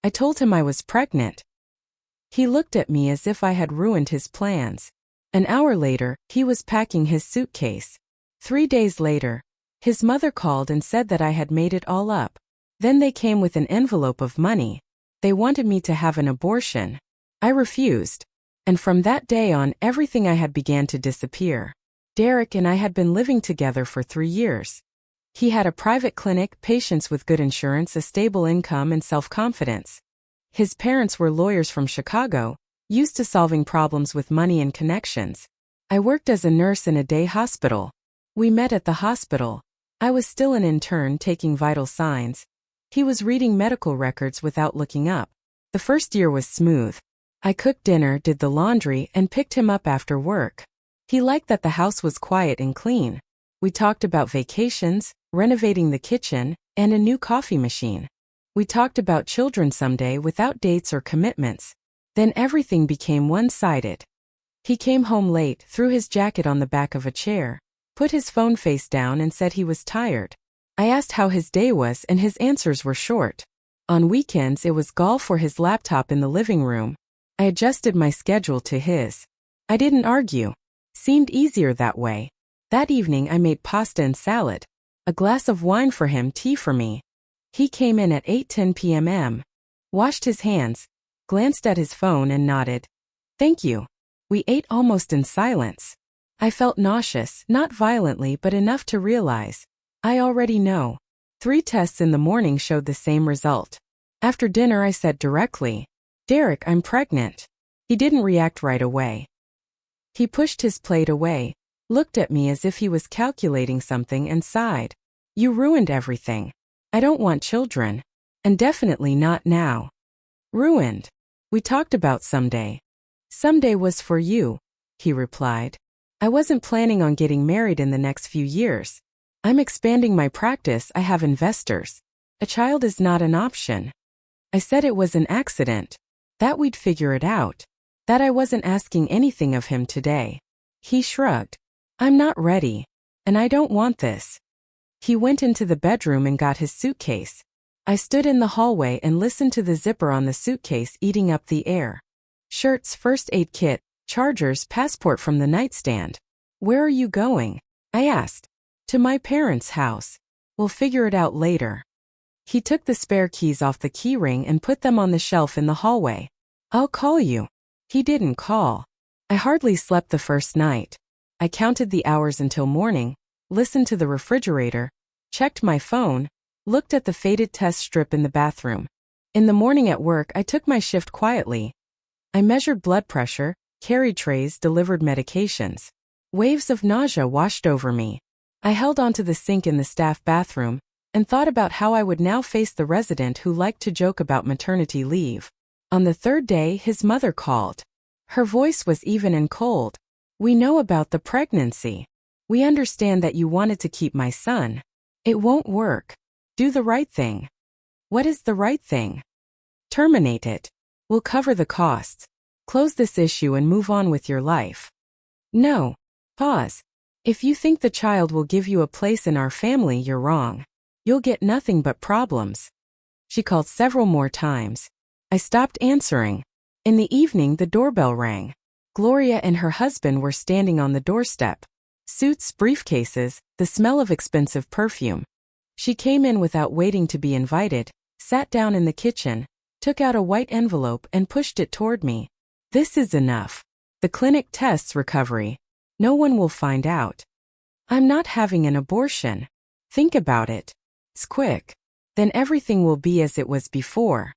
I told him I was pregnant. He looked at me as if I had ruined his plans. An hour later, he was packing his suitcase. 3 days later, his mother called and said that I had made it all up. Then they came with an envelope of money. They wanted me to have an abortion. I refused. And from that day on, everything I had began to disappear. Derek and I had been living together for 3 years. He had a private clinic, patients with good insurance, a stable income, and self-confidence. His parents were lawyers from Chicago, used to solving problems with money and connections. I worked as a nurse in a day hospital. We met at the hospital. I was still an intern taking vital signs. He was reading medical records without looking up. The first year was smooth. I cooked dinner, did the laundry, and picked him up after work. He liked that the house was quiet and clean. We talked about vacations, renovating the kitchen, and a new coffee machine. We talked about children someday without dates or commitments. Then everything became one-sided. He came home late, threw his jacket on the back of a chair, put his phone face down and said he was tired. I asked how his day was and his answers were short. On weekends it was golf or his laptop in the living room. I adjusted my schedule to his. I didn't argue. Seemed easier that way. That evening I made pasta and salad. A glass of wine for him, tea for me. He came in at 8:10 p.m. Washed his hands, glanced at his phone and nodded. Thank you. We ate almost in silence. I felt nauseous, not violently but enough to realize. I already know. 3 tests in the morning showed the same result. After dinner I said directly, Derek, I'm pregnant. He didn't react right away. He pushed his plate away, looked at me as if he was calculating something and sighed. You ruined everything. I don't want children. And definitely not now. Ruined. We talked about someday. Someday was for you, he replied. I wasn't planning on getting married in the next few years. I'm expanding my practice, I have investors. A child is not an option. I said it was an accident. That we'd figure it out. That I wasn't asking anything of him today. He shrugged. I'm not ready. And I don't want this. He went into the bedroom and got his suitcase. I stood in the hallway and listened to the zipper on the suitcase eating up the air. Shirts, first aid kit, chargers, passport from the nightstand. Where are you going? I asked. To my parents' house. We'll figure it out later. He took the spare keys off the keyring and put them on the shelf in the hallway. I'll call you. He didn't call. I hardly slept the first night. I counted the hours until morning, listened to the refrigerator, checked my phone, looked at the faded test strip in the bathroom. In the morning at work I took my shift quietly. I measured blood pressure, carried trays, delivered medications. Waves of nausea washed over me. I held onto the sink in the staff bathroom and thought about how I would now face the resident who liked to joke about maternity leave. On the 3rd day, his mother called. Her voice was even and cold. We know about the pregnancy. We understand that you wanted to keep my son. It won't work. Do the right thing. What is the right thing? Terminate it. We'll cover the costs. Close this issue and move on with your life. No. Pause. If you think the child will give you a place in our family, you're wrong. You'll get nothing but problems. She called several more times. I stopped answering. In the evening, the doorbell rang. Gloria and her husband were standing on the doorstep. Suits, briefcases, the smell of expensive perfume. She came in without waiting to be invited, sat down in the kitchen, took out a white envelope and pushed it toward me. This is enough. The clinic tests recovery. No one will find out. I'm not having an abortion. Think about it. It's quick. Then everything will be as it was before.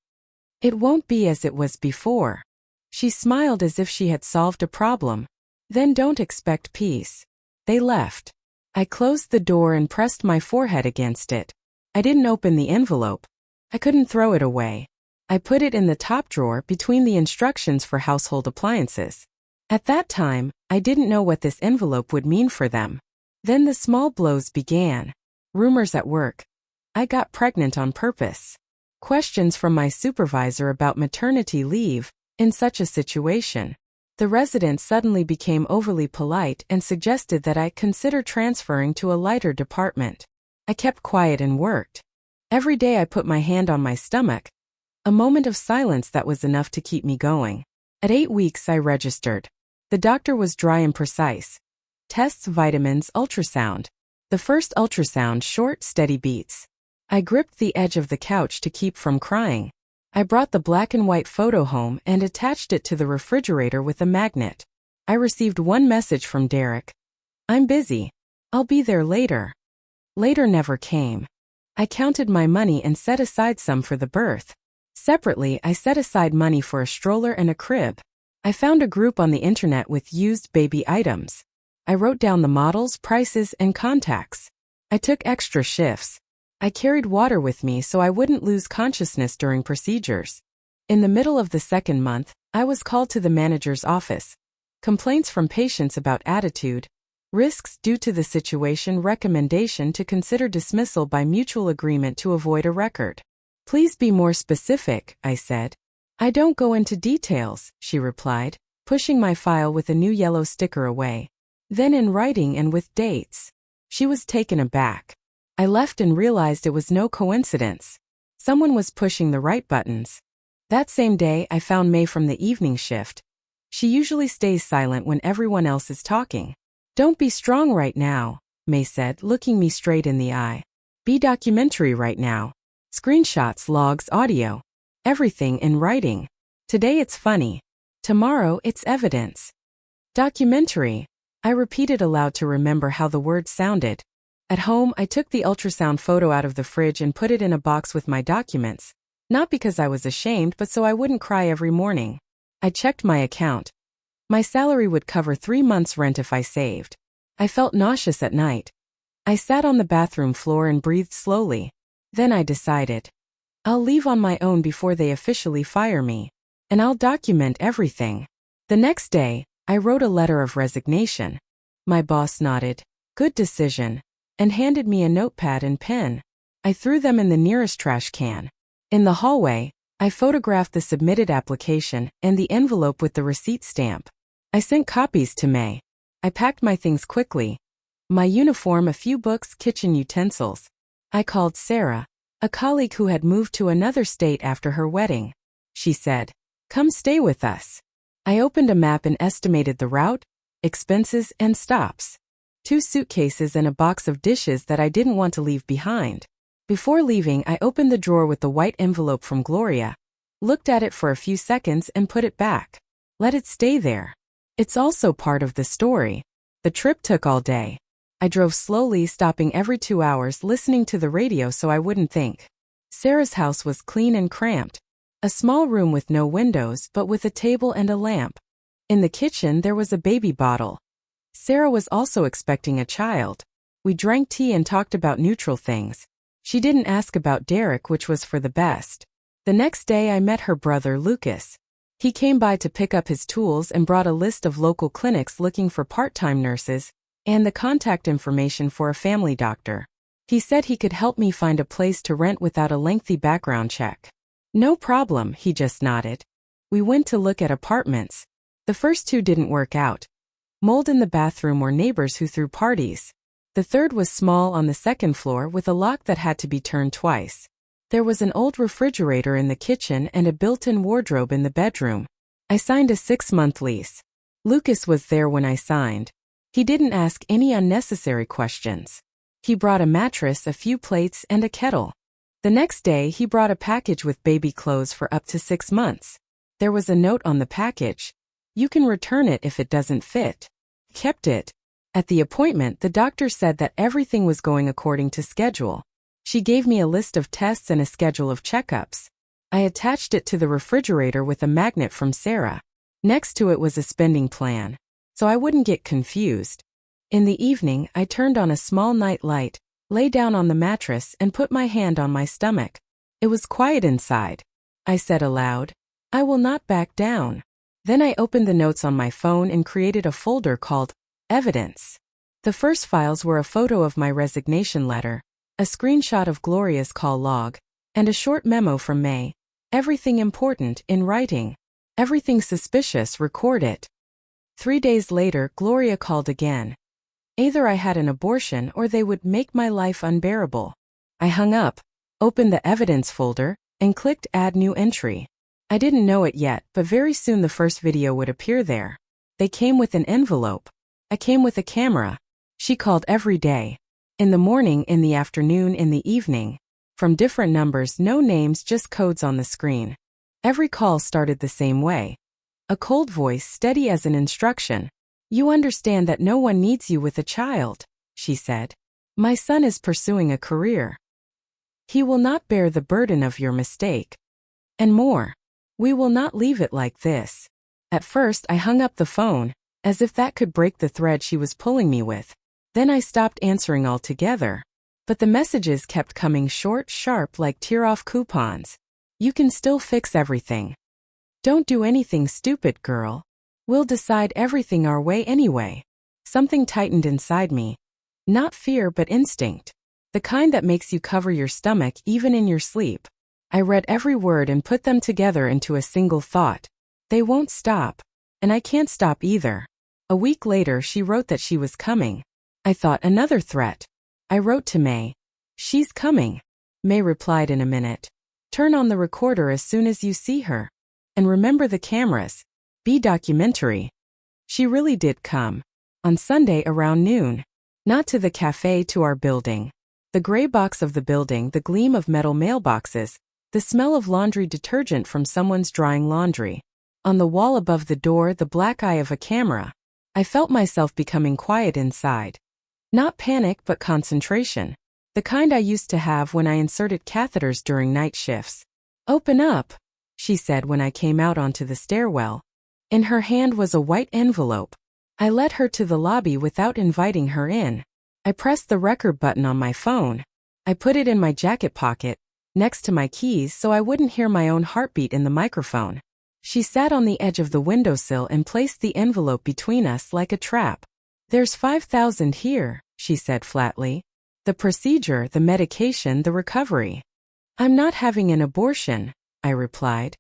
It won't be as it was before. She smiled as if she had solved a problem. Then don't expect peace. They left. I closed the door and pressed my forehead against it. I didn't open the envelope. I couldn't throw it away. I put it in the top drawer between the instructions for household appliances. At that time, I didn't know what this envelope would mean for them. Then the small blows began. Rumors at work. I got pregnant on purpose. Questions from my supervisor about maternity leave in such a situation. The resident suddenly became overly polite and suggested that I consider transferring to a lighter department. I kept quiet and worked. Every day I put my hand on my stomach. A moment of silence that was enough to keep me going. At 8 weeks, I registered. The doctor was dry and precise. Tests, vitamins, ultrasound. The first ultrasound, short, steady beats. I gripped the edge of the couch to keep from crying. I brought the black and white photo home and attached it to the refrigerator with a magnet. I received one message from Derek. I'm busy. I'll be there later. Later never came. I counted my money and set aside some for the birth. Separately, I set aside money for a stroller and a crib. I found a group on the internet with used baby items. I wrote down the models, prices, and contacts. I took extra shifts. I carried water with me so I wouldn't lose consciousness during procedures. In the middle of the second month, I was called to the manager's office. Complaints from patients about attitude, risks due to the situation, recommendation to consider dismissal by mutual agreement to avoid a record. Please be more specific, I said. I don't go into details, she replied, pushing my file with a new yellow sticker away. Then in writing and with dates. She was taken aback. I left and realized it was no coincidence. Someone was pushing the right buttons. That same day, I found May from the evening shift. She usually stays silent when everyone else is talking. Don't be strong right now, May said, looking me straight in the eye. Be documentary right now. Screenshots, logs, audio. Everything in writing. Today it's funny. Tomorrow it's evidence. Documentary. I repeated aloud to remember how the word sounded. At home, I took the ultrasound photo out of the fridge and put it in a box with my documents. Not because I was ashamed, but so I wouldn't cry every morning. I checked my account. My salary would cover 3 months' rent if I saved. I felt nauseous at night. I sat on the bathroom floor and breathed slowly. Then I decided. I'll leave on my own before they officially fire me. And I'll document everything. The next day, I wrote a letter of resignation. My boss nodded, good decision, and handed me a notepad and pen. I threw them in the nearest trash can. In the hallway, I photographed the submitted application and the envelope with the receipt stamp. I sent copies to May. I packed my things quickly. My uniform, a few books, kitchen utensils. I called Sarah, a colleague who had moved to another state after her wedding. She said, come stay with us. I opened a map and estimated the route, expenses, and stops. 2 suitcases and a box of dishes that I didn't want to leave behind. Before leaving, I opened the drawer with the white envelope from Gloria, looked at it for a few seconds and put it back. Let it stay there. It's also part of the story. The trip took all day. I drove slowly, stopping every 2 hours, listening to the radio so I wouldn't think. Sarah's house was clean and cramped. A small room with no windows, but with a table and a lamp. In the kitchen, there was a baby bottle. Sarah was also expecting a child. We drank tea and talked about neutral things. She didn't ask about Derek, which was for the best. The next day, I met her brother, Lucas. He came by to pick up his tools and brought a list of local clinics looking for part-time nurses and the contact information for a family doctor. He said he could help me find a place to rent without a lengthy background check. No problem, he just nodded. We went to look at apartments. The first 2 didn't work out. Mold in the bathroom or neighbors who threw parties. The third was small on the second floor with a lock that had to be turned twice. There was an old refrigerator in the kitchen and a built-in wardrobe in the bedroom. I signed a 6-month lease. Lucas was there when I signed. He didn't ask any unnecessary questions. He brought a mattress, a few plates, and a kettle. The next day, he brought a package with baby clothes for up to 6 months. There was a note on the package. You can return it if it doesn't fit. Kept it. At the appointment, the doctor said that everything was going according to schedule. She gave me a list of tests and a schedule of checkups. I attached it to the refrigerator with a magnet from Sarah. Next to it was a spending plan, so I wouldn't get confused. In the evening, I turned on a small night light, lay down on the mattress and put my hand on my stomach. It was quiet inside. I said aloud, I will not back down. Then I opened the notes on my phone and created a folder called Evidence. The first files were a photo of my resignation letter, a screenshot of Gloria's call log, and a short memo from May. Everything important in writing. Everything suspicious, record it. 3 days later, Gloria called again. Either I had an abortion or they would make my life unbearable. I hung up, opened the evidence folder, and clicked Add New Entry. I didn't know it yet, but very soon the first video would appear there. They came with an envelope. I came with a camera. She called every day. In the morning, in the afternoon, in the evening. From different numbers, no names, just codes on the screen. Every call started the same way. A cold voice, steady as an instruction. You understand that no one needs you with a child, she said. My son is pursuing a career. He will not bear the burden of your mistake. And more. We will not leave it like this. At first, I hung up the phone, as if that could break the thread she was pulling me with. Then I stopped answering altogether. But the messages kept coming short, sharp, like tear-off coupons. You can still fix everything. Don't do anything stupid, girl. We'll decide everything our way anyway. Something tightened inside me. Not fear, but instinct. The kind that makes you cover your stomach even in your sleep. I read every word and put them together into a single thought. They won't stop. And I can't stop either. A week later, she wrote that she was coming. I thought, another threat. I wrote to May. She's coming. May replied, in a minute. Turn on the recorder as soon as you see her. And remember the cameras. Be documentary. She really did come. On Sunday around noon. Not to the cafe, to our building. The gray box of the building, the gleam of metal mailboxes, the smell of laundry detergent from someone's drying laundry. On the wall above the door, the black eye of a camera. I felt myself becoming quiet inside. Not panic, but concentration. The kind I used to have when I inserted catheters during night shifts. Open up, she said when I came out onto the stairwell. In her hand was a white envelope. I led her to the lobby without inviting her in. I pressed the record button on my phone. I put it in my jacket pocket, next to my keys, so I wouldn't hear my own heartbeat in the microphone. She sat on the edge of the windowsill and placed the envelope between us like a trap. There's $5,000 here, she said flatly. The procedure, the medication, the recovery. I'm not having an abortion, I replied.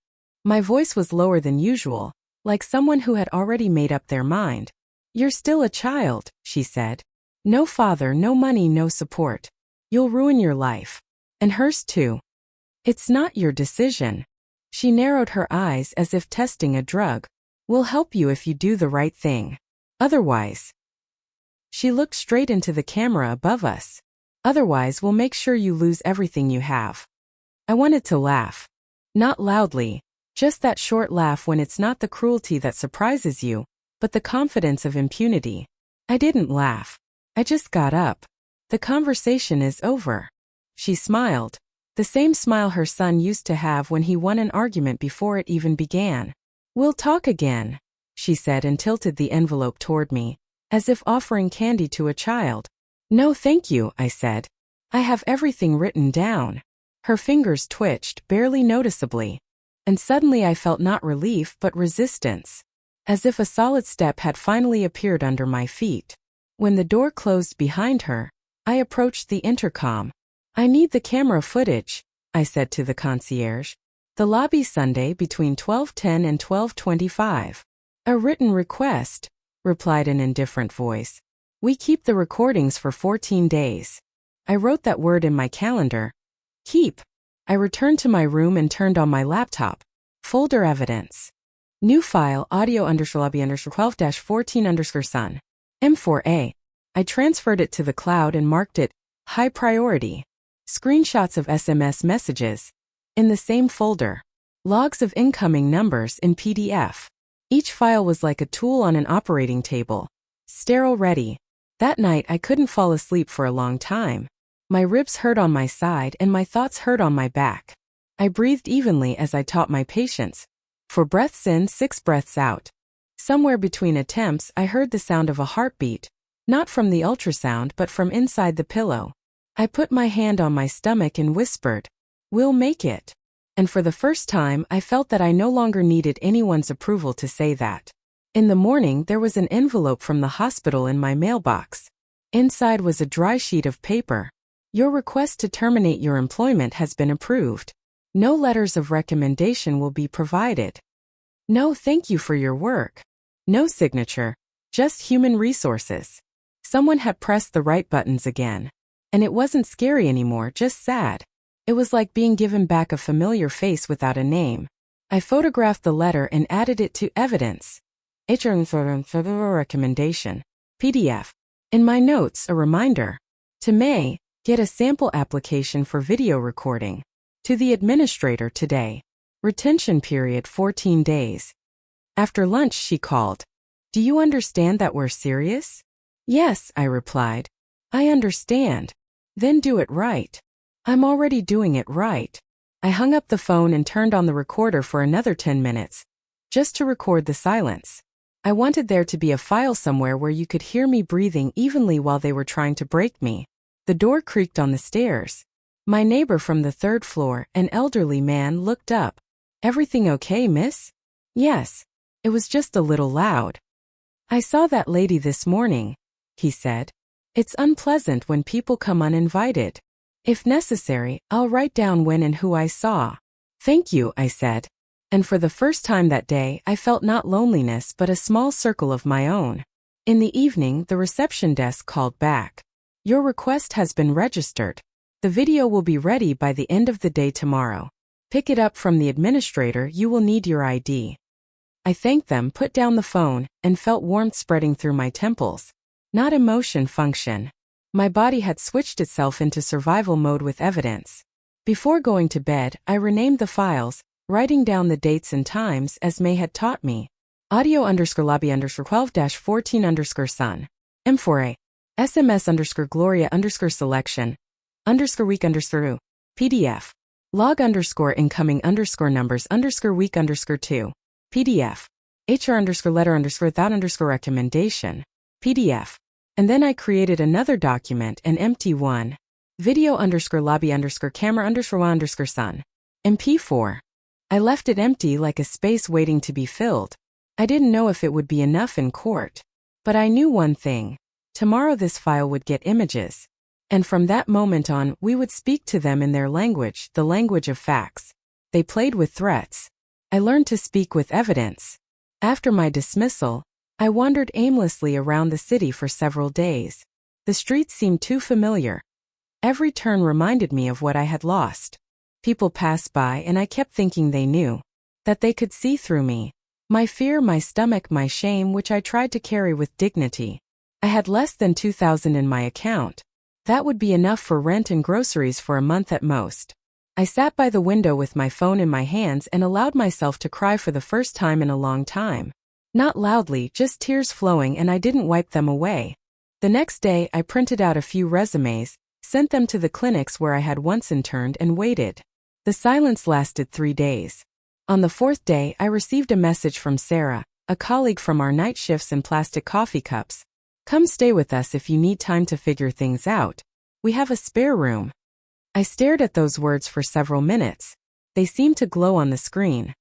My voice was lower than usual, like someone who had already made up their mind. You're still a child, she said. No father, no money, no support. You'll ruin your life. And hers too. It's not your decision. She narrowed her eyes as if testing a drug. We'll help you if you do the right thing. Otherwise. She looked straight into the camera above us. Otherwise, we'll make sure you lose everything you have. I wanted to laugh. Not loudly, just that short laugh when it's not the cruelty that surprises you, but the confidence of impunity. I didn't laugh. I just got up. The conversation is over. She smiled. The same smile her son used to have when he won an argument before it even began. We'll talk again, she said and tilted the envelope toward me, as if offering candy to a child. No thank you, I said. I have everything written down. Her fingers twitched, barely noticeably. And suddenly I felt not relief but resistance. As if a solid step had finally appeared under my feet. When the door closed behind her, I approached the intercom. I need the camera footage, I said to the concierge. The lobby Sunday between 12:10 and 12:25. A written request, replied an indifferent voice. We keep the recordings for 14 days. I wrote that word in my calendar. Keep. I returned to my room and turned on my laptop. Folder evidence. New file audio_lobby_12-14_sun. M4A. I transferred it to the cloud and marked it high priority. Screenshots of SMS messages. In the same folder. Logs of incoming numbers in PDF. Each file was like a tool on an operating table. Sterile ready. That night I couldn't fall asleep for a long time. My ribs hurt on my side and my thoughts hurt on my back. I breathed evenly as I taught my patients. 4 breaths in, 6 breaths out. Somewhere between attempts I heard the sound of a heartbeat. Not from the ultrasound but from inside the pillow. I put my hand on my stomach and whispered, "We'll make it." And for the first time I felt that I no longer needed anyone's approval to say that. In the morning there was an envelope from the hospital in my mailbox. Inside was a dry sheet of paper. Your request to terminate your employment has been approved. No letters of recommendation will be provided. No thank you for your work. No signature. Just human resources. Someone had pressed the right buttons again. And it wasn't scary anymore, just sad. It was like being given back a familiar face without a name. I photographed the letter and added it to evidence. Recommendation. PDF. In my notes, a reminder. To May, get a sample application for video recording. To the administrator today. Retention period 14 days. After lunch she called. Do you understand that we're serious? Yes, I replied. I understand. Then do it right. I'm already doing it right. I hung up the phone and turned on the recorder for another 10 minutes. Just to record the silence. I wanted there to be a file somewhere where you could hear me breathing evenly while they were trying to break me. The door creaked on the stairs. My neighbor from the third floor, an elderly man, looked up. Everything okay, miss? Yes. It was just a little loud. I saw that lady this morning, he said. It's unpleasant when people come uninvited. If necessary, I'll write down when and who I saw. Thank you, I said. And for the first time that day, I felt not loneliness but a small circle of my own. In the evening, the reception desk called back. Your request has been registered. The video will be ready by the end of the day tomorrow. Pick it up from the administrator. You will need your ID. I thanked them, put down the phone, and felt warmth spreading through my temples. Not emotion function. My body had switched itself into survival mode with evidence. Before going to bed, I renamed the files, writing down the dates and times as May had taught me. Audio_lobby_12-14_ M4A. SMS_Gloria_selection_week_u. PDF. Log_incoming_numbers_week_2. PDF. HR_letter_without_recommendation. PDF. And then I created another document, an empty one. Video_lobby_camera_wa_sun. MP4. I left it empty like a space waiting to be filled. I didn't know if it would be enough in court. But I knew one thing. Tomorrow this file would get images. And from that moment on, we would speak to them in their language, the language of facts. They played with threats. I learned to speak with evidence. After my dismissal, I wandered aimlessly around the city for several days. The streets seemed too familiar. Every turn reminded me of what I had lost. People passed by and I kept thinking they knew. That they could see through me. My fear, my stomach, my shame, which I tried to carry with dignity. I had less than $2,000 in my account. That would be enough for rent and groceries for a month at most. I sat by the window with my phone in my hands and allowed myself to cry for the first time in a long time. Not loudly, just tears flowing, and I didn't wipe them away. The next day, I printed out a few resumes, sent them to the clinics where I had once interned, and waited. The silence lasted 3 days. On the 4th day, I received a message from Sarah, a colleague from our night shifts in plastic coffee cups. Come stay with us if you need time to figure things out. We have a spare room. I stared at those words for several minutes. They seemed to glow on the screen.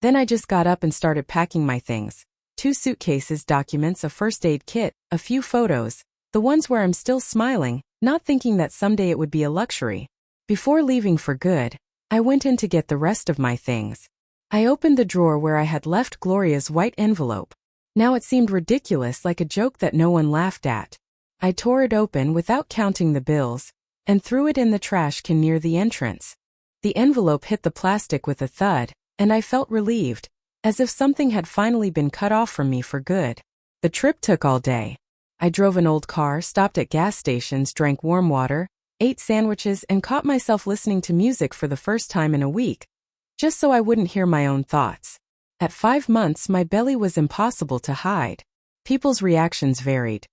Then I just got up and started packing my things. 2 suitcases, documents, a first aid kit, a few photos, the ones where I'm still smiling, not thinking that someday it would be a luxury. Before leaving for good, I went in to get the rest of my things. I opened the drawer where I had left Gloria's white envelope. Now it seemed ridiculous, like a joke that no one laughed at. I tore it open without counting the bills, and threw it in the trash can near the entrance. The envelope hit the plastic with a thud, and I felt relieved, as if something had finally been cut off from me for good. The trip took all day. I drove an old car, stopped at gas stations, drank warm water, ate sandwiches, and caught myself listening to music for the first time in a week, just so I wouldn't hear my own thoughts. At 5 months, my belly was impossible to hide. People's reactions varied.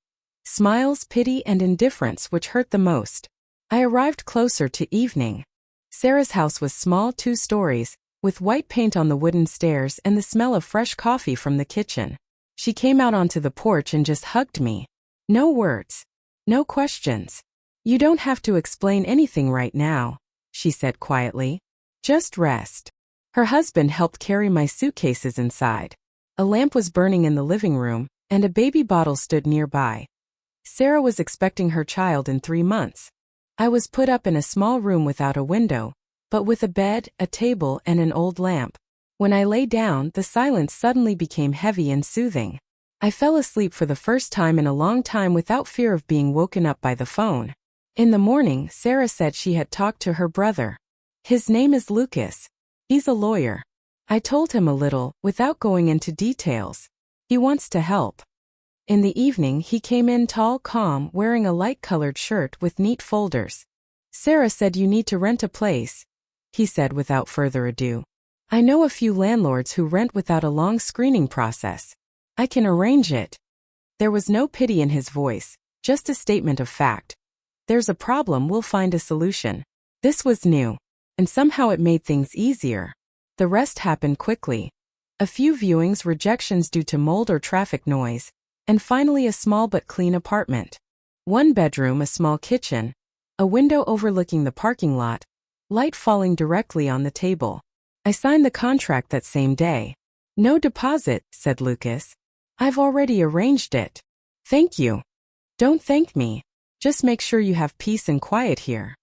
Smiles, pity, and indifference, which hurt the most. I arrived closer to evening. Sarah's house was small, 2 stories, with white paint on the wooden stairs and the smell of fresh coffee from the kitchen. She came out onto the porch and just hugged me. No words. No questions. You don't have to explain anything right now, she said quietly. Just rest. Her husband helped carry my suitcases inside. A lamp was burning in the living room, and a baby bottle stood nearby. Sarah was expecting her child in 3 months. I was put up in a small room without a window, but with a bed, a table, and an old lamp. When I lay down, the silence suddenly became heavy and soothing. I fell asleep for the first time in a long time without fear of being woken up by the phone. In the morning, Sarah said she had talked to her brother. His name is Lucas. He's a lawyer. I told him a little, without going into details. He wants to help. In the evening he came in tall, calm, wearing a light-colored shirt with neat folders. Sarah said you need to rent a place, he said without further ado. I know a few landlords who rent without a long screening process. I can arrange it. There was no pity in his voice, just a statement of fact. There's a problem, we'll find a solution. This was new, and somehow it made things easier. The rest happened quickly. A few viewings, rejections due to mold or traffic noise, and finally a small but clean apartment. One bedroom, a small kitchen, a window overlooking the parking lot, light falling directly on the table. I signed the contract that same day. No deposit, said Lucas. I've already arranged it. Thank you. Don't thank me. Just make sure you have peace and quiet here.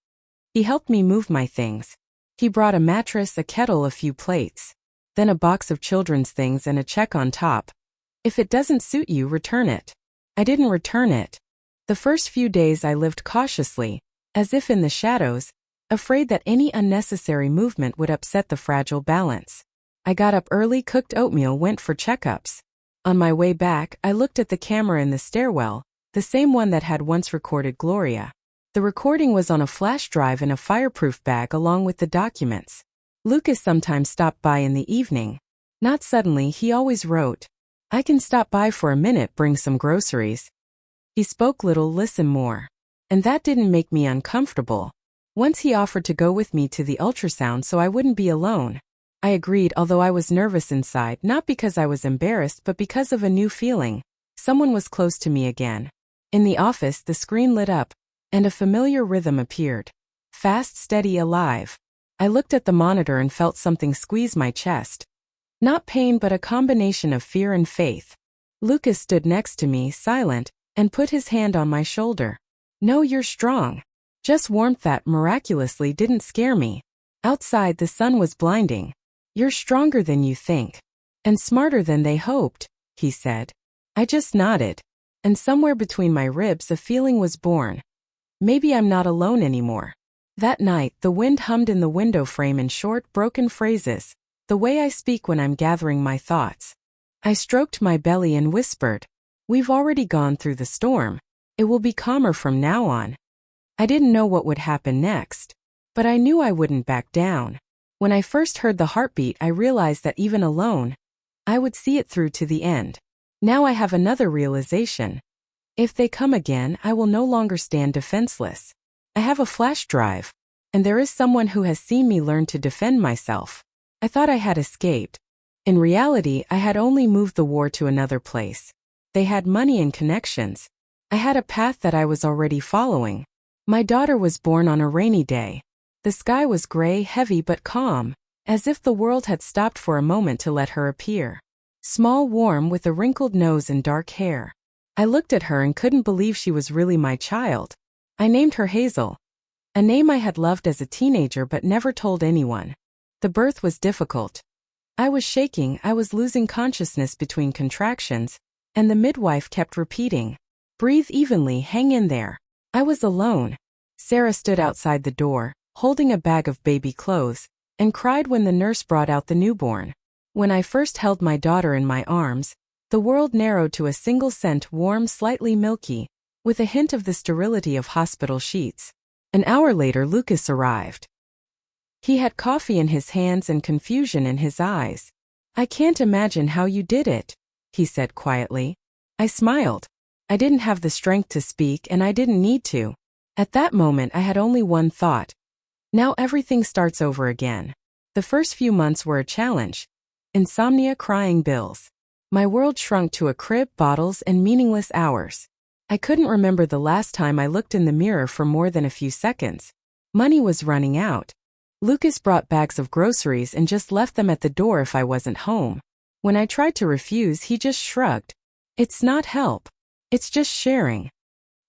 He helped me move my things. He brought a mattress, a kettle, a few plates, then a box of children's things and a check on top. If it doesn't suit you, return it. I didn't return it. The first few days I lived cautiously, as if in the shadows, afraid that any unnecessary movement would upset the fragile balance. I got up early, cooked oatmeal, went for checkups. On my way back, I looked at the camera in the stairwell, the same one that had once recorded Gloria. The recording was on a flash drive in a fireproof bag along with the documents. Lucas sometimes stopped by in the evening. Not suddenly, he always wrote, I can stop by for a minute, bring some groceries. He spoke little, listened more. And that didn't make me uncomfortable. Once he offered to go with me to the ultrasound so I wouldn't be alone. I agreed, although I was nervous inside, not because I was embarrassed but because of a new feeling. Someone was close to me again. In the office, the screen lit up, and a familiar rhythm appeared. Fast, steady, alive. I looked at the monitor and felt something squeeze my chest. Not pain but a combination of fear and faith. Lucas stood next to me, silent, and put his hand on my shoulder. No, you're strong. Just warmth that miraculously didn't scare me. Outside the sun was blinding. You're stronger than you think. And smarter than they hoped, he said. I just nodded. And somewhere between my ribs a feeling was born. Maybe I'm not alone anymore. That night, the wind hummed in the window frame in short, broken phrases, the way I speak when I'm gathering my thoughts. I stroked my belly and whispered, we've already gone through the storm. It will be calmer from now on. I didn't know what would happen next, but I knew I wouldn't back down. When I first heard the heartbeat, I realized that even alone, I would see it through to the end. Now I have another realization. If they come again, I will no longer stand defenseless. I have a flash drive, and there is someone who has seen me learn to defend myself. I thought I had escaped. In reality, I had only moved the war to another place. They had money and connections. I had a path that I was already following. My daughter was born on a rainy day. The sky was gray, heavy but calm, as if the world had stopped for a moment to let her appear. Small, warm, with a wrinkled nose and dark hair. I looked at her and couldn't believe she was really my child. I named her Hazel, a name I had loved as a teenager but never told anyone. The birth was difficult. I was shaking, I was losing consciousness between contractions, and the midwife kept repeating, breathe evenly, hang in there. I was alone. Sarah stood outside the door, holding a bag of baby clothes, and cried when the nurse brought out the newborn. When I first held my daughter in my arms, the world narrowed to a single scent, warm, slightly milky, with a hint of the sterility of hospital sheets. An hour later, Lucas arrived. He had coffee in his hands and confusion in his eyes. I can't imagine how you did it, he said quietly. I smiled. I didn't have the strength to speak and I didn't need to. At that moment I had only one thought. Now everything starts over again. The first few months were a challenge. Insomnia, crying, bills. My world shrunk to a crib, bottles, and meaningless hours. I couldn't remember the last time I looked in the mirror for more than a few seconds. Money was running out. Lucas brought bags of groceries and just left them at the door if I wasn't home. When I tried to refuse, he just shrugged. It's not help. It's just sharing.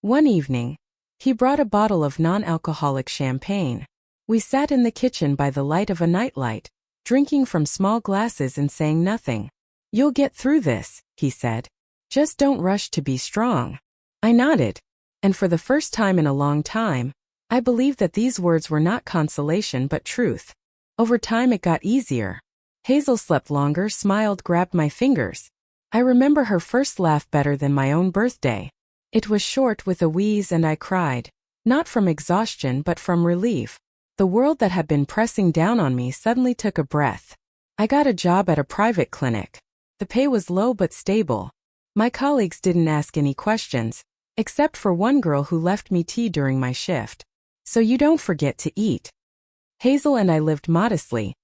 One evening, he brought a bottle of non-alcoholic champagne. We sat in the kitchen by the light of a nightlight, drinking from small glasses and saying nothing. You'll get through this, he said. Just don't rush to be strong. I nodded, and for the first time in a long time, I believed that these words were not consolation but truth. Over time it got easier. Hazel slept longer, smiled, grabbed my fingers. I remember her first laugh better than my own birthday. It was short with a wheeze and I cried. Not from exhaustion but from relief. The world that had been pressing down on me suddenly took a breath. I got a job at a private clinic. The pay was low but stable. My colleagues didn't ask any questions, except for one girl who left me tea during my shift. So you don't forget to eat. Hazel and I lived modestly.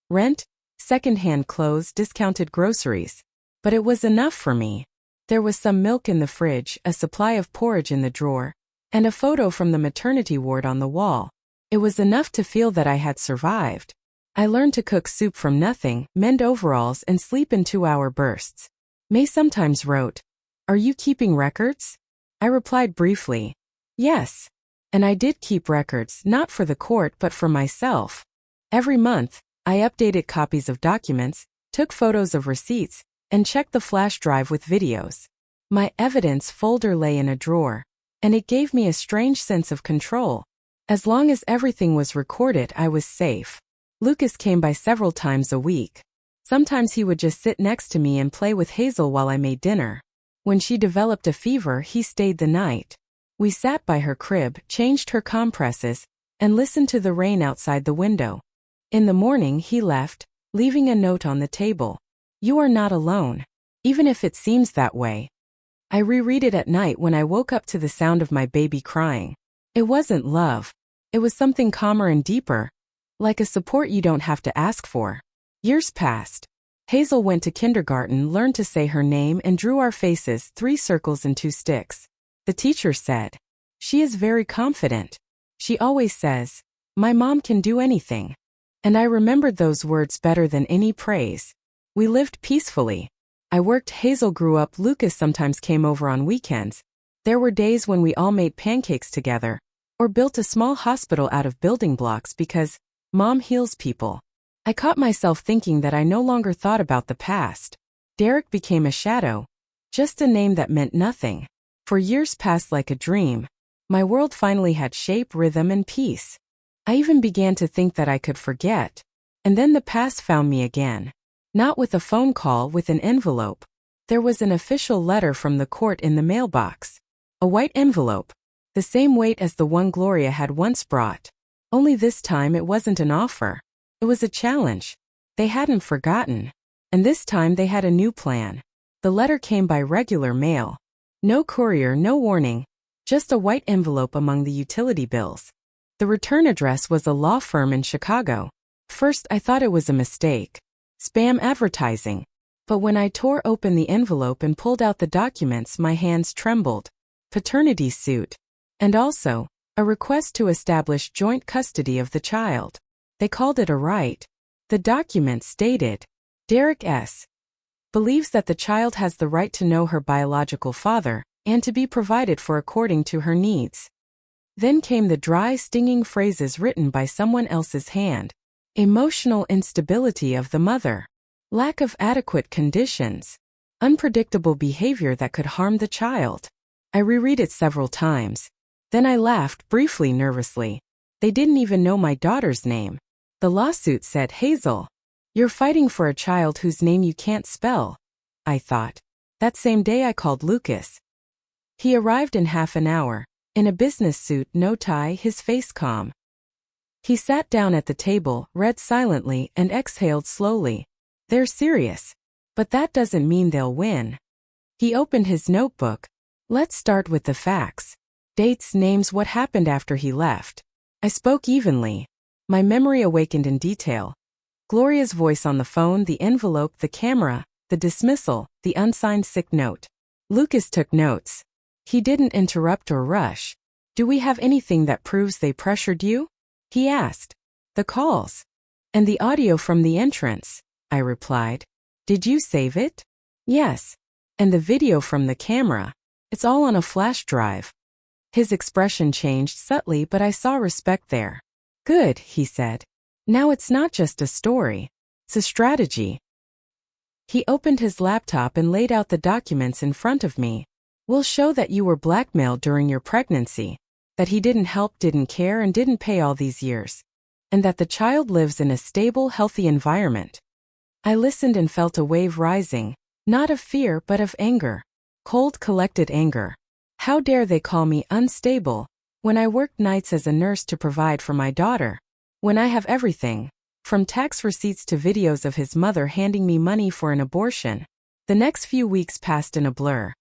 Rent, second-hand clothes, discounted groceries. But it was enough for me. There was some milk in the fridge, a supply of porridge in the drawer, and a photo from the maternity ward on the wall. It was enough to feel that I had survived. I learned to cook soup from nothing, mend overalls, and sleep in 2-hour bursts. May sometimes wrote, "Are you keeping records?" I replied briefly, "Yes." And I did keep records, not for the court but for myself. Every month, I updated copies of documents, took photos of receipts, and checked the flash drive with videos. My evidence folder lay in a drawer, and it gave me a strange sense of control. As long as everything was recorded, I was safe. Lucas came by several times a week. Sometimes he would just sit next to me and play with Hazel while I made dinner. When she developed a fever, he stayed the night. We sat by her crib, changed her compresses, and listened to the rain outside the window. In the morning he left, leaving a note on the table. "You are not alone, even if it seems that way." I reread it at night when I woke up to the sound of my baby crying. It wasn't love. It was something calmer and deeper, like a support you don't have to ask for. Years passed. Hazel went to kindergarten, learned to say her name, and drew our faces, 3 circles and 2 sticks. The teacher said, "She is very confident. She always says, 'My mom can do anything.'" And I remembered those words better than any praise. We lived peacefully. I worked, Hazel grew up, Lucas sometimes came over on weekends. There were days when we all made pancakes together, or built a small hospital out of building blocks because Mom heals people. I caught myself thinking that I no longer thought about the past. Derek became a shadow, just a name that meant nothing. For years passed like a dream. My world finally had shape, rhythm, and peace. I even began to think that I could forget. And then the past found me again. Not with a phone call, with an envelope. There was an official letter from the court in the mailbox. A white envelope. The same weight as the one Gloria had once brought. Only this time it wasn't an offer. It was a challenge. They hadn't forgotten. And this time they had a new plan. The letter came by regular mail. No courier, no warning. Just a white envelope among the utility bills. The return address was a law firm in Chicago. First I thought it was a mistake. Spam advertising. But when I tore open the envelope and pulled out the documents, my hands trembled. Paternity suit. And also, a request to establish joint custody of the child. They called it a right. The document stated, Derek S. believes that the child has the right to know her biological father, and to be provided for according to her needs. Then came the dry, stinging phrases written by someone else's hand. Emotional instability of the mother. Lack of adequate conditions. Unpredictable behavior that could harm the child. I reread it several times. Then I laughed, briefly, nervously. They didn't even know my daughter's name. The lawsuit said, Hazel, you're fighting for a child whose name you can't spell. I thought. That same day I called Lucas. He arrived in half an hour, in a business suit, no tie, his face calm. He sat down at the table, read silently, and exhaled slowly. They're serious. But that doesn't mean they'll win. He opened his notebook. Let's start with the facts. Dates, names, what happened after he left. I spoke evenly. My memory awakened in detail. Gloria's voice on the phone, the envelope, the camera, the dismissal, the unsigned sick note. Lucas took notes. He didn't interrupt or rush. Do we have anything that proves they pressured you? He asked. The calls. And the audio from the entrance, I replied. Did you save it? Yes. And the video from the camera. It's all on a flash drive. His expression changed subtly, but I saw respect there. Good, he said. Now it's not just a story. It's a strategy. He opened his laptop and laid out the documents in front of me. We'll show that you were blackmailed during your pregnancy, that he didn't help, didn't care, and didn't pay all these years, and that the child lives in a stable, healthy environment. I listened and felt a wave rising, not of fear but of anger. Cold, collected anger. How dare they call me unstable, when I worked nights as a nurse to provide for my daughter, when I have everything, from tax receipts to videos of his mother handing me money for an abortion. The next few weeks passed in a blur.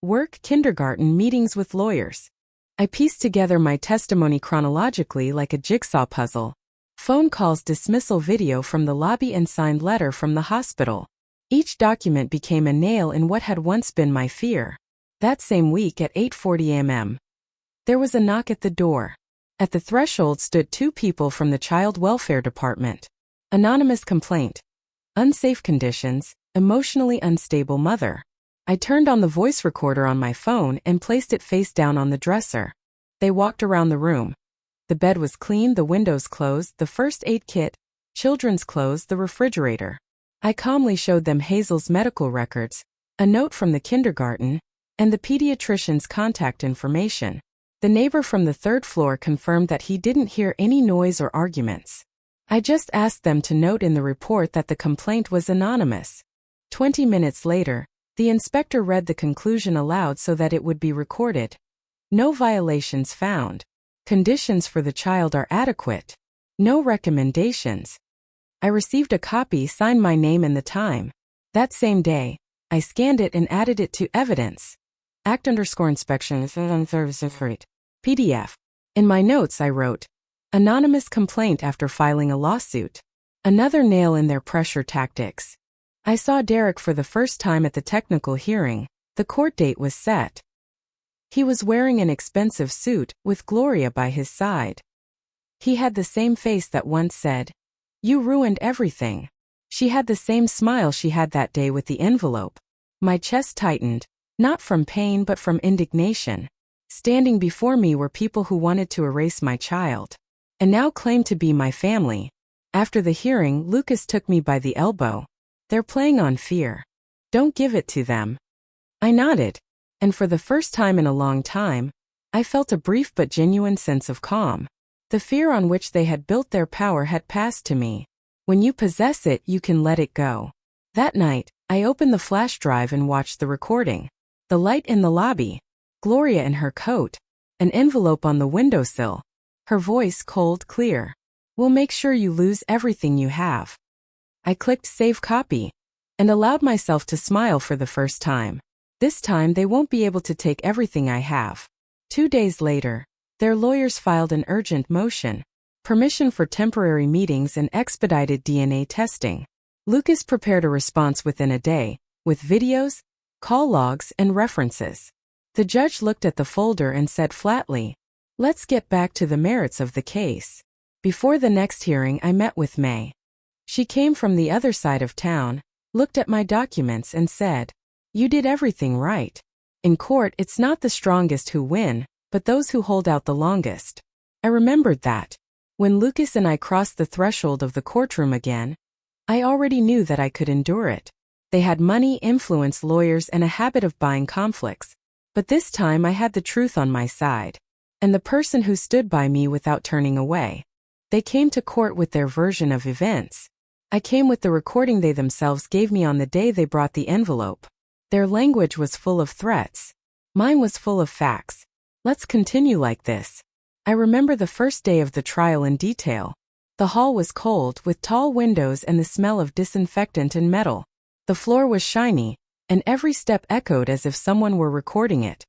Work, kindergarten, meetings with lawyers. I pieced together my testimony chronologically like a jigsaw puzzle. Phone calls, dismissal video from the lobby, and signed letter from the hospital. Each document became a nail in what had once been my fear. That same week at 8:40 a.m., there was a knock at the door. At the threshold stood two people from the Child Welfare Department. Anonymous complaint. Unsafe conditions, emotionally unstable mother. I turned on the voice recorder on my phone and placed it face down on the dresser. They walked around the room. The bed was clean, the windows closed, the first aid kit, children's clothes, the refrigerator. I calmly showed them Hazel's medical records, a note from the kindergarten, and the pediatrician's contact information. The neighbor from the third floor confirmed that he didn't hear any noise or arguments. I just asked them to note in the report that the complaint was anonymous. 20 minutes later, the inspector read the conclusion aloud so that it would be recorded. No violations found. Conditions for the child are adequate. No recommendations. I received a copy, signed my name and the time. That same day, I scanned it and added it to evidence. Act_inspection PDF. In my notes I wrote, anonymous complaint after filing a lawsuit. Another nail in their pressure tactics. I saw Derek for the first time at the technical hearing. The court date was set. He was wearing an expensive suit, with Gloria by his side. He had the same face that once said, "You ruined everything." She had the same smile she had that day with the envelope. My chest tightened, not from pain but from indignation. Standing before me were people who wanted to erase my child, and now claimed to be my family. After the hearing, Lucas took me by the elbow. "They're playing on fear. Don't give it to them." I nodded, and for the first time in a long time, I felt a brief but genuine sense of calm. The fear on which they had built their power had passed to me. When you possess it, you can let it go. That night, I opened the flash drive and watched the recording. The light in the lobby, Gloria in her coat, an envelope on the windowsill. Her voice cold, clear. "We'll make sure you lose everything you have." I clicked save copy, and allowed myself to smile for the first time. This time they won't be able to take everything I have. 2 days later, their lawyers filed an urgent motion. Permission for temporary meetings and expedited DNA testing. Lucas prepared a response within a day, with videos, call logs, and references. The judge looked at the folder and said flatly, "Let's get back to the merits of the case." Before the next hearing, I met with May. She came from the other side of town, looked at my documents and said, "You did everything right. In court, it's not the strongest who win, but those who hold out the longest." I remembered that. When Lucas and I crossed the threshold of the courtroom again, I already knew that I could endure it. They had money, influence, lawyers, and a habit of buying conflicts. But this time I had the truth on my side, and the person who stood by me without turning away. They came to court with their version of events. I came with the recording they themselves gave me on the day they brought the envelope. Their language was full of threats. Mine was full of facts. Let's continue like this. I remember the first day of the trial in detail. The hall was cold, with tall windows and the smell of disinfectant and metal. The floor was shiny, and every step echoed as if someone were recording it.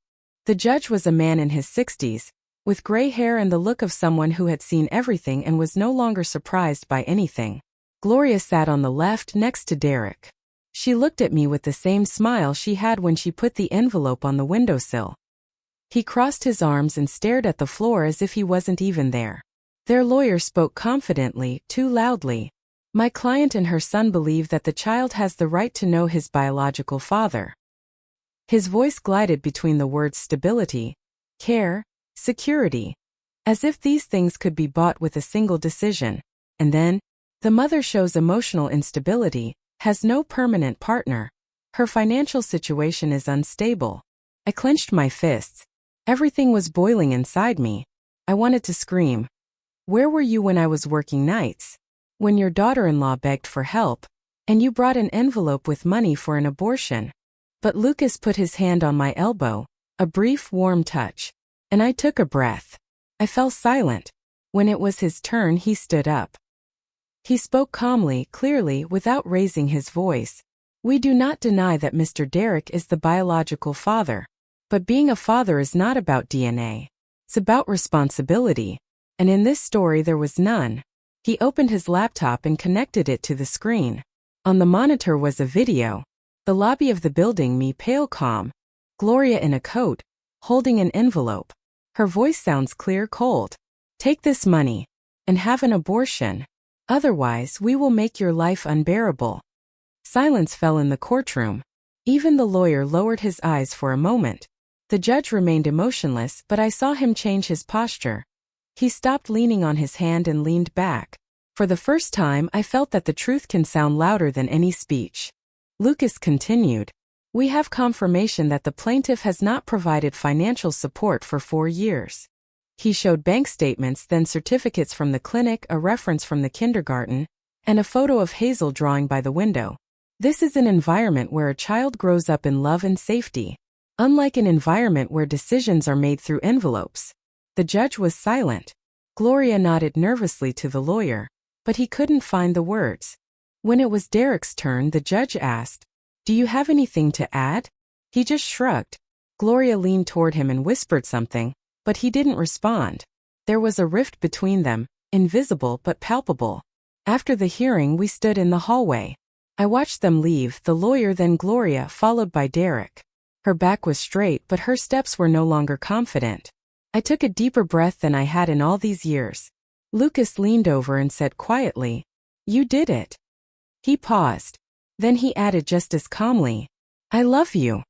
The judge was a man in his 60s, with gray hair and the look of someone who had seen everything and was no longer surprised by anything. Gloria sat on the left next to Derek. She looked at me with the same smile she had when she put the envelope on the windowsill. He crossed his arms and stared at the floor as if he wasn't even there. Their lawyer spoke confidently, too loudly. "My client and her son believe that the child has the right to know his biological father." His voice glided between the words stability, care, security, as if these things could be bought with a single decision. And then, "The mother shows emotional instability, has no permanent partner. Her financial situation is unstable." I clenched my fists. Everything was boiling inside me. I wanted to scream. Where were you when I was working nights? When your daughter-in-law begged for help, and you brought an envelope with money for an abortion? But Lucas put his hand on my elbow, a brief, warm touch, and I took a breath. I fell silent. When it was his turn, he stood up. He spoke calmly, clearly, without raising his voice. We do not deny that Mr. Derek is the biological father. But being a father is not about DNA. It's about responsibility. And in this story there was none. He opened his laptop and connected it to the screen. On the monitor was a video. The lobby of the building, me pale calm. Gloria in a coat, holding an envelope. Her voice sounds clear, cold. Take this money. And have an abortion. Otherwise we will make your life unbearable. Silence fell in the courtroom. Even the lawyer lowered his eyes for a moment. The judge remained emotionless, but I saw him change his posture. He stopped leaning on his hand and leaned back. For the first time, I felt that the truth can sound louder than any speech. Lucas continued. We have confirmation that the plaintiff has not provided financial support for 4 years. He showed bank statements, then certificates from the clinic, a reference from the kindergarten, and a photo of Hazel drawing by the window. This is an environment where a child grows up in love and safety, unlike an environment where decisions are made through envelopes. The judge was silent. Gloria nodded nervously to the lawyer, but he couldn't find the words. When it was Derek's turn, the judge asked, "Do you have anything to add?" He just shrugged. Gloria leaned toward him and whispered something, but he didn't respond. There was a rift between them, invisible but palpable. After the hearing, we stood in the hallway. I watched them leave, the lawyer, then Gloria, followed by Derek. Her back was straight, but her steps were no longer confident. I took a deeper breath than I had in all these years. Lucas leaned over and said quietly, "You did it." He paused. Then he added just as calmly, "I love you."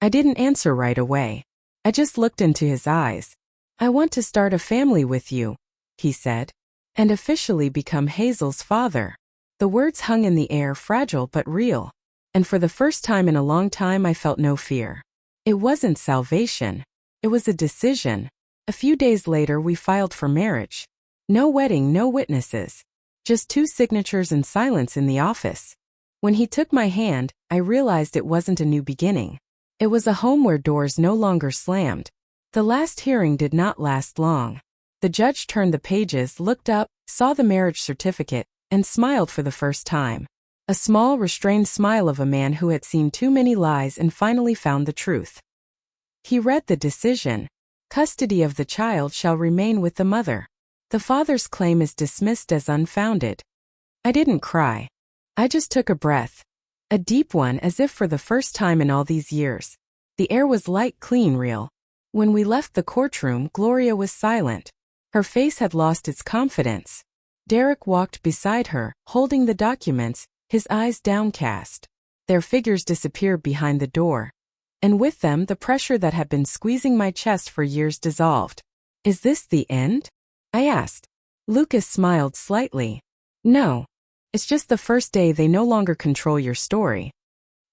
I didn't answer right away. I just looked into his eyes. "I want to start a family with you," he said, "and officially become Hazel's father." The words hung in the air, fragile but real. And for the first time in a long time I felt no fear. It wasn't salvation. It was a decision. A few days later we filed for marriage. No wedding, no witnesses. Just 2 signatures and silence in the office. When he took my hand, I realized it wasn't a new beginning. It was a home where doors no longer slammed. The last hearing did not last long. The judge turned the pages, looked up, saw the marriage certificate, and smiled for the first time. A small, restrained smile of a man who had seen too many lies and finally found the truth. He read the decision. Custody of the child shall remain with the mother. The father's claim is dismissed as unfounded. I didn't cry. I just took a breath. A deep one, as if for the first time in all these years. The air was light, clean, real. When we left the courtroom, Gloria was silent. Her face had lost its confidence. Derek walked beside her, holding the documents, his eyes downcast. Their figures disappeared behind the door. And with them, the pressure that had been squeezing my chest for years dissolved. "Is this the end?" I asked. Lucas smiled slightly. "No. It's just the first day. They no longer control your story."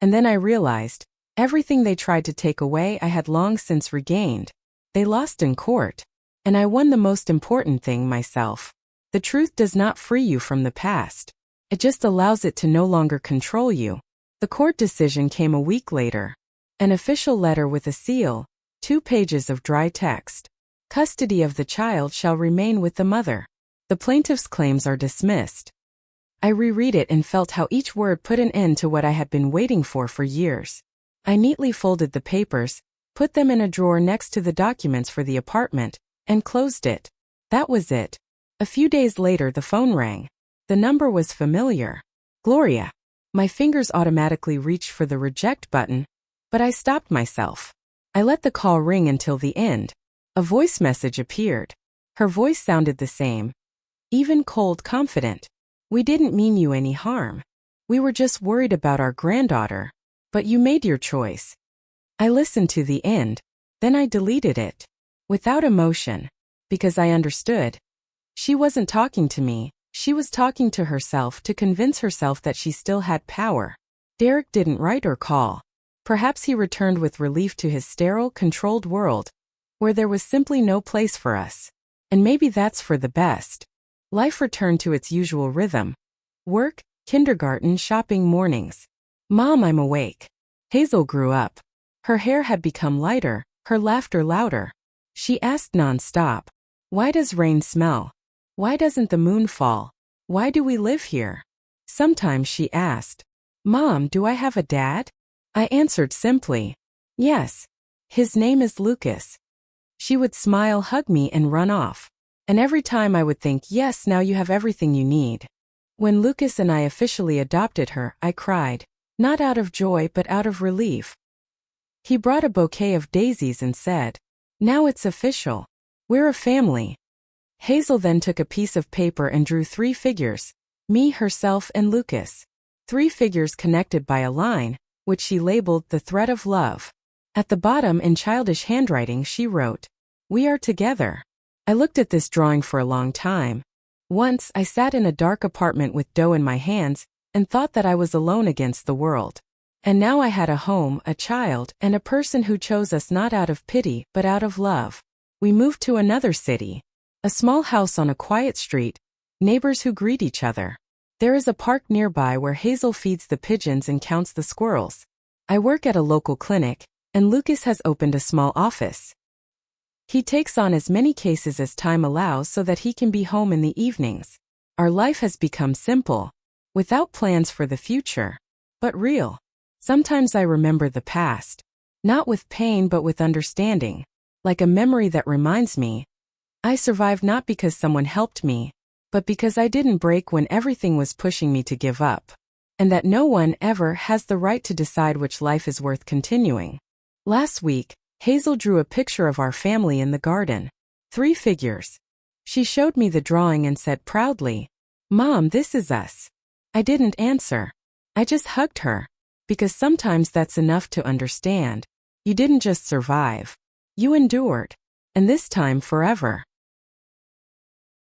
And then I realized, everything they tried to take away I had long since regained. They lost in court. And I won the most important thing, myself. The truth does not free you from the past. It just allows it to no longer control you. The court decision came a week later. An official letter with a seal, 2 pages of dry text. Custody of the child shall remain with the mother. The plaintiff's claims are dismissed. I reread it and felt how each word put an end to what I had been waiting for years. I neatly folded the papers, put them in a drawer next to the documents for the apartment, and closed it. That was it. A few days later the phone rang. The number was familiar. Gloria. My fingers automatically reached for the reject button, but I stopped myself. I let the call ring until the end. A voice message appeared. Her voice sounded the same. Even cold, confident. "We didn't mean you any harm. We were just worried about our granddaughter. But you made your choice." I listened to the end. Then I deleted it. Without emotion. Because I understood. She wasn't talking to me. She was talking to herself to convince herself that she still had power. Derek didn't write or call. Perhaps he returned with relief to his sterile, controlled world, where there was simply no place for us. And maybe that's for the best. Life returned to its usual rhythm. Work, kindergarten, shopping, mornings. Mom, I'm awake. Hazel grew up. Her hair had become lighter, her laughter louder. She asked nonstop, "Why does rain smell? Why doesn't the moon fall? Why do we live here?" Sometimes she asked, "Mom, do I have a dad?" I answered simply, "Yes. His name is Lucas." She would smile, hug me, and run off. And every time I would think, yes, now you have everything you need. When Lucas and I officially adopted her, I cried, not out of joy but out of relief. He brought a bouquet of daisies and said, "Now it's official. We're a family." Hazel then took a piece of paper and drew 3 figures, me, herself, and Lucas. 3 figures connected by a line, which she labeled the thread of love. At the bottom, in childish handwriting, she wrote, "We are together." I looked at this drawing for a long time. Once, I sat in a dark apartment with dough in my hands and thought that I was alone against the world. And now I had a home, a child, and a person who chose us not out of pity but out of love. We moved to another city. A small house on a quiet street, neighbors who greet each other. There is a park nearby where Hazel feeds the pigeons and counts the squirrels. I work at a local clinic, and Lucas has opened a small office. He takes on as many cases as time allows so that he can be home in the evenings. Our life has become simple, without plans for the future, but real. Sometimes I remember the past, not with pain but with understanding, like a memory that reminds me, I survived not because someone helped me, but because I didn't break when everything was pushing me to give up, and that no one ever has the right to decide which life is worth continuing. Last week, Hazel drew a picture of our family in the garden. 3 figures. She showed me the drawing and said proudly, "Mom, this is us." I didn't answer. I just hugged her. Because sometimes that's enough to understand. You didn't just survive. You endured. And this time forever.